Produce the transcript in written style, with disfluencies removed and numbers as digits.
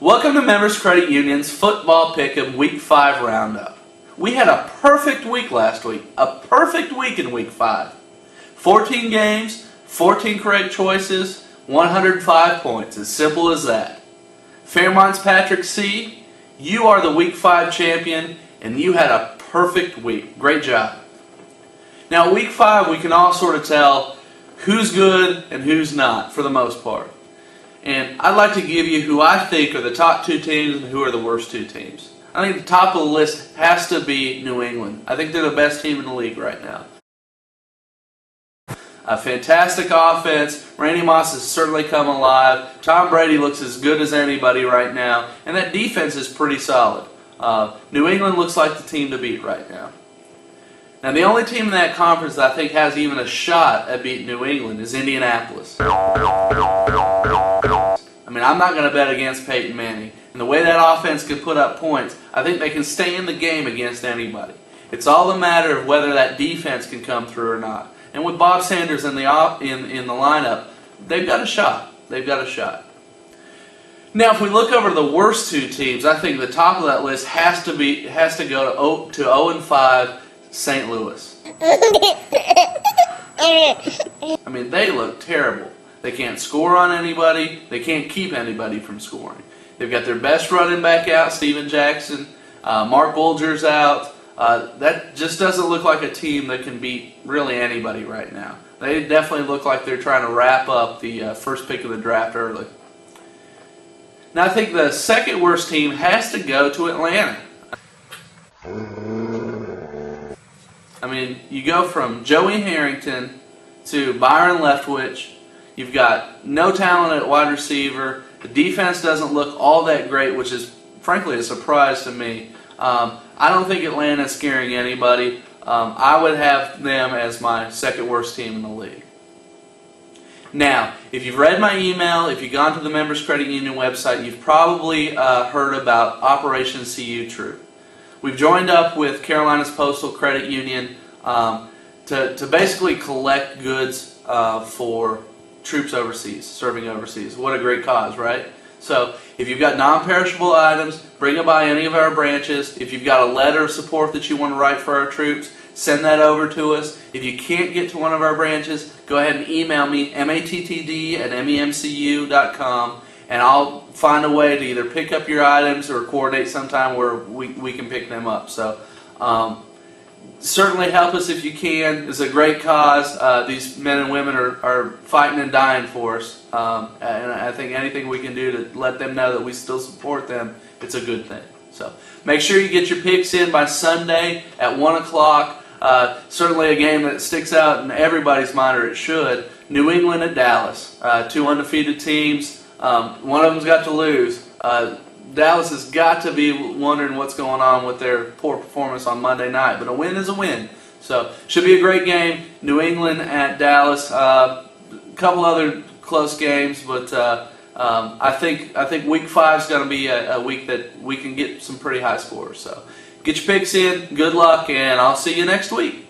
Welcome to Members Credit Union's Football Pick'em Week 5 Roundup. We had a perfect week last week. A perfect week in Week 5. 14 games, 14 correct choices, 105 points. As simple as that. Fairmont's Patrick C., you are the Week 5 champion, and you had a perfect week. Great job. Now, Week 5, we can all sort of tell who's good and who's not, for the most part. And I'd like to give you who I think are the top two teams and who are the worst two teams. I think the top of the list has to be New England. I think they're the best team in the league right now. A fantastic offense. Randy Moss has certainly come alive. Tom Brady looks as good as anybody right now. And that defense is pretty solid. New England looks like the team to beat right now. Now, the only team in that conference that I think has even a shot at beating New England is Indianapolis. I mean, I'm not going to bet against Peyton Manning. And the way that offense can put up points, I think they can stay in the game against anybody. It's all a matter of whether that defense can come through or not. And with Bob Sanders in the lineup, they've got a shot. They've got a shot. Now, if we look over the worst two teams, I think the top of that list has to go to 0-5 St. Louis. I mean, they look terrible. They can't score on anybody. They can't keep anybody from scoring. They've got their best running back out, Steven Jackson. Mark Bulger's out. That just doesn't look like a team that can beat really anybody right now. They definitely look like they're trying to wrap up the first pick of the draft early. Now, I think the second worst team has to go to Atlanta. I mean, you go from Joey Harrington to Byron Leftwich. You've got no talent at wide receiver. The defense doesn't look all that great, which is, frankly, a surprise to me. I don't think Atlanta's scaring anybody. I would have them as my second worst team in the league. Now, if you've read my email, if you've gone to the Members Credit Union website, you've probably heard about Operation CU Troop. We've joined up with Carolina's Postal Credit Union to basically collect goods for troops overseas, serving overseas. What a great cause, right? So if you've got non-perishable items, bring it by any of our branches. If you've got a letter of support that you want to write for our troops, send that over to us. If you can't get to one of our branches, go ahead and email me, mattd@memcu.com, and I'll find a way to either pick up your items or coordinate sometime where we can pick them up. So certainly help us if you can. It's a great cause. These men and women are fighting and dying for us. And I think anything we can do to let them know that we still support them, it's a good thing. So make sure you get your picks in by Sunday at 1 o'clock. Certainly a game that sticks out in everybody's mind, or it should. New England at Dallas. Two undefeated teams. One of them's got to lose. Dallas has got to be wondering what's going on with their poor performance on Monday night. But a win is a win. So should be a great game. New England at Dallas. A couple other close games, but I think Week 5 is going to be a week that we can get some pretty high scores. So get your picks in. Good luck, and I'll see you next week.